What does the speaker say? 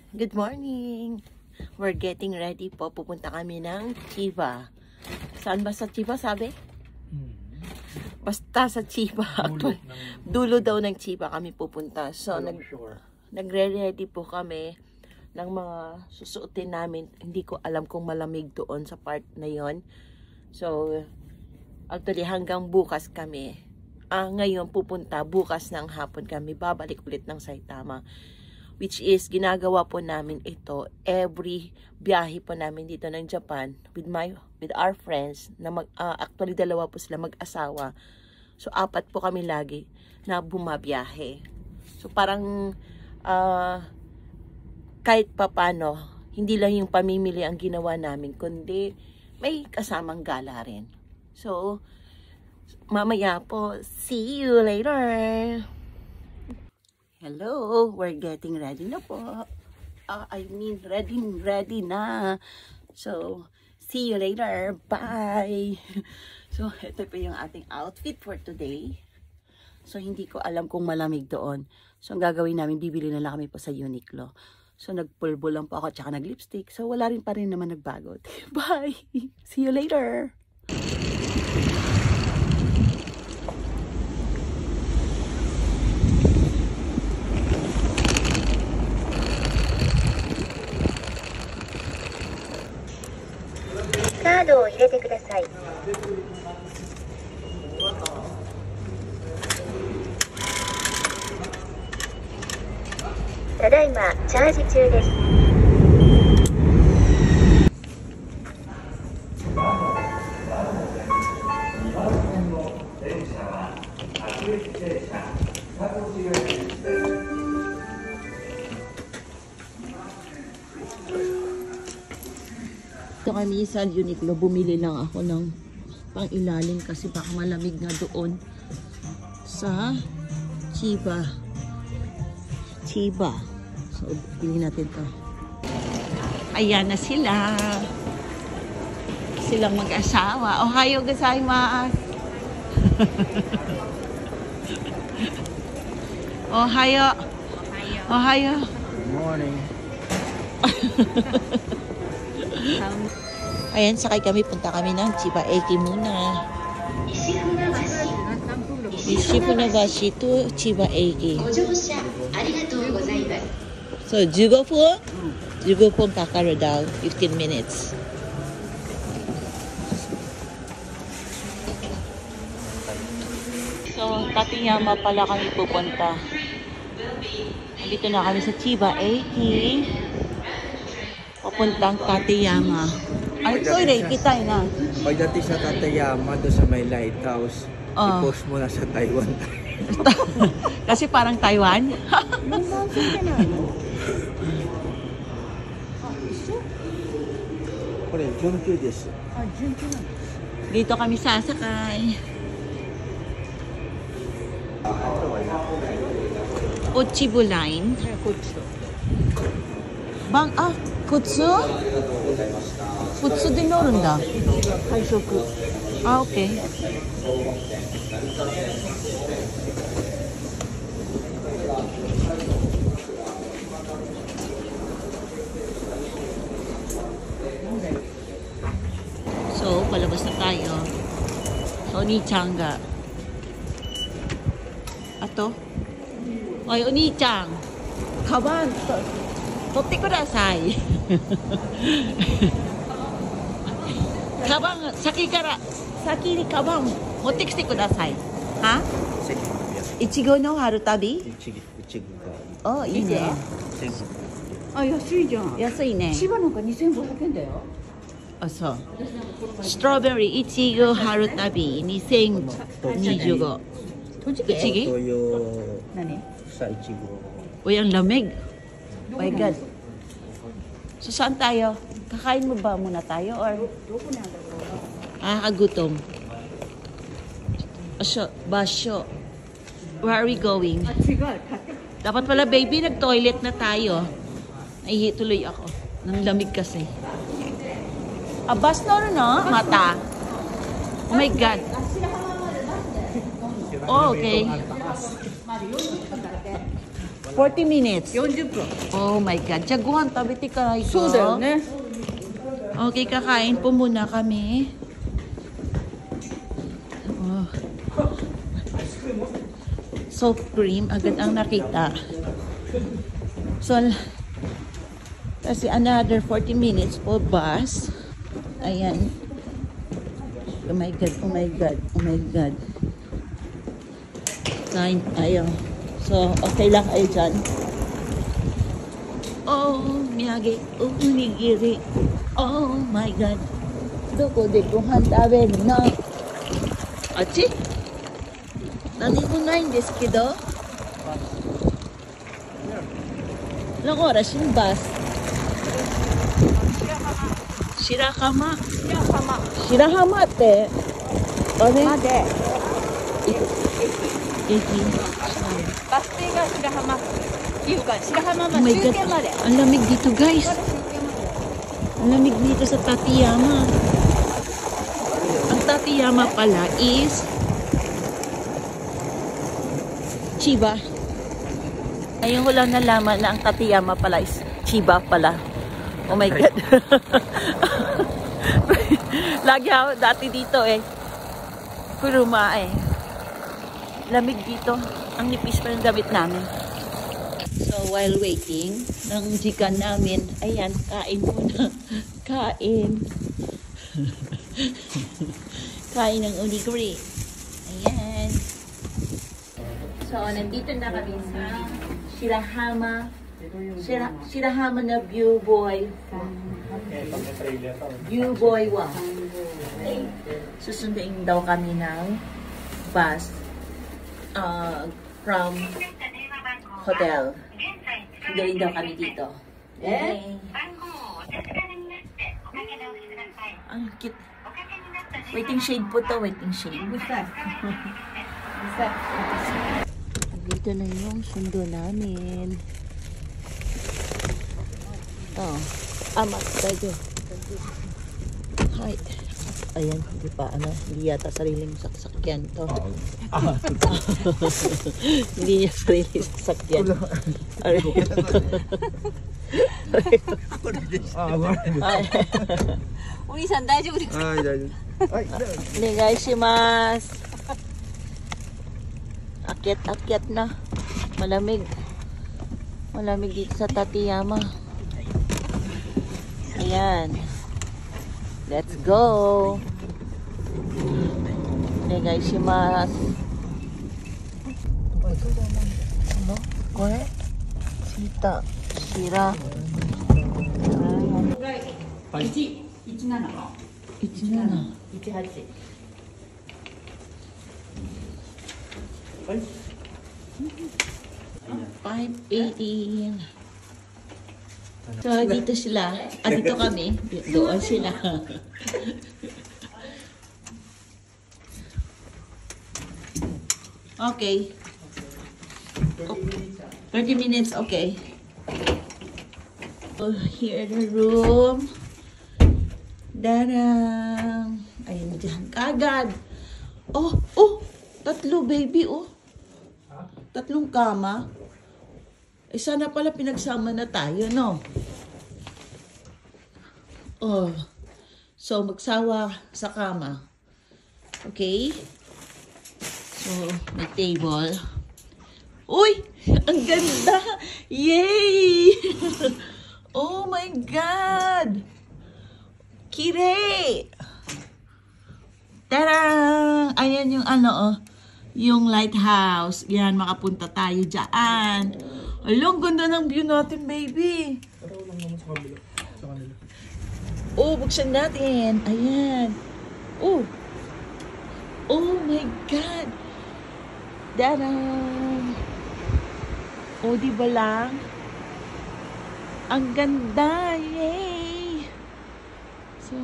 Good morning! We're getting ready po. Pupunta kami ng Chiba. Saan ba sa Chiba, sabi? Basta sa Chiba. Dulo daw ng Chiba kami pupunta. So, nagre-ready po kami ng mga susuotin namin. Hindi ko alam kung malamig doon sa part na yon. So, actually hanggang bukas kami. Ngayon pupunta, bukas ng hapon kami. Babalik ulit ng Saitama. Which is, ginagawa po namin ito every biyahe po namin dito ng Japan with our friends na actually dalawa po sila mag-asawa. So, 4 po kami lagi na bumabiyahe. So, parang kahit papano, hindi lang yung pamimili ang ginawa namin, kundi may kasamang gala rin. So, mamaya po, see you later! Hello, we're getting ready na po. Ready na. So, see you later. Bye! So, ito po yung ating outfit for today. So, hindi ko alam kung malamig doon. So, ang gagawin namin, bibili na lang kami po sa Uniqlo. So, nagpulbo lang po ako, tsaka nag-lipstick. So, wala rin pa rin naman nagbago. Bye! See you later! Card を入れてください。ただいまチャージ中です。Ito kami sa Uniqlo, bumili lang ako ng pang-ilalim kasi baka malamig na doon sa Chiba. So, pili natin to. Ayan na sila. Silang mag-asawa. Ohayo gozaimasu. Ohayo. Ohayo. Good morning. Ayan, sakay kami. Punta kami ng Chiba Eki muna. Ishifunabashi to Chiba Eki. So, 15 分? 15 分 kakaru daw. 15 minutes. So, Tateyama pala kami pupunta. Nandito na kami sa Chiba Eki. Papuntang Tateyama. Ay, toilet, ikitay na. Pagdating sa Tateyama, doon sa may lighthouse, i-post mo na sa Taiwan. Kasi parang Taiwan. Dito kami sasakay. Ochibu line. Kutsu? Kutsu din noron da. Kaishoku. Okay. So, palabas na tayo. So, Oni-chan ga. Ato? Ay, Oni-chan. Kaban. 取ってください。カバン先にカバン持ってきてください。は？いちごの春旅？いちご。お、いいね。あ、安いじゃん。安いね。千葉なんか2500円だよ。あ、そう。ストロベリーいちご春旅2025。栃木？何？Sa Ichigo. Uy, ang lamig. Oh my God. So, saan tayo? Kakain mo ba muna tayo? Or? Kagutom. Basyo. Where are we going? Dapat pala, baby, nag-toilet na tayo. Nahihi tuloy ako. Nang lamig kasi. Bas na rin, no? Mata. Oh my God. Oh, okay. 40 minutes. 40分。 Oh my God. Jaguhan, tabi tika ito. そうだよね。 Okay, kakain po muna kami. Oh. Soft cream, agad ang nakita. So, kasi another 40 minutes po bus. Ayan. Oh my God, oh my God, oh my God. Kain tayo. So, okay lang kayo dyan. Oh, miyagi, onigiri. Oh my God. Doko de gohan taberu na? Achi? Nani moないんですけど? Ilang oras yung bus? Shirahama. Shirahama ate. Ano? まで。 Eki. バス停が白浜っていうか白浜 Oh ま my で God. 中継まで。 Ang lamig dito, guys. Ang lamig dito sa Tateyama. Ang Tateyama pala is Chiba. Ngayon ko lang nalaman na ang Tateyama pala is Chiba pala. Oh my God. Lagi ako dati dito eh. Kuruma eh. Lamig dito. Ang nipis pa ng damit namin. So, while waiting ng jikan namin, ayan, kain muna. Kain. Kain ng onigiri. Ayan. So, nandito na kami sa Shirahama. Shirahama na View Boy. View Boy 1. Okay. Susunduin daw kami ng bus from hotel. Sunduin daw kami dito. Okay. Ang cute. Waiting shade po to, waiting shade. Dito na yung sundo namin. Oh, amat tayo. Hi. Ayan, hindi pa, hindi yata sariling sasakyan to. Hindi niya sariling sasakyan. Uri-san, 大丈夫ですか？はい、大丈夫。はい、Onegaishimasu. Akyat na. Malamig. Malamig dito sa Tateyama. Ayan. Let's go. Onegaishimasu. Ano? Kore? Sita. Shira. 117。 17. 18。 518. So, dito sila. Dito kami. Doon sila. Okay. 30 minutes, okay. So, here the room. Darang. Ayun dyan. Kagad. Oh, tatlo baby, oh. Tatlong kama. Eh, sana pala pinagsama na tayo, no? Oh. So, magsawa sa kama. Okay? So, may table. Uy! Ang ganda! Yay! Oh my God! Kire! Tarang! Ayan yung yung lighthouse. Yan, makapunta tayo dyan. Ang ganda ng view natin, baby. Oh, buksan natin. Ayan. Oh my God. Darang. Oh, di ba lang? Ang ganda. Yay! So,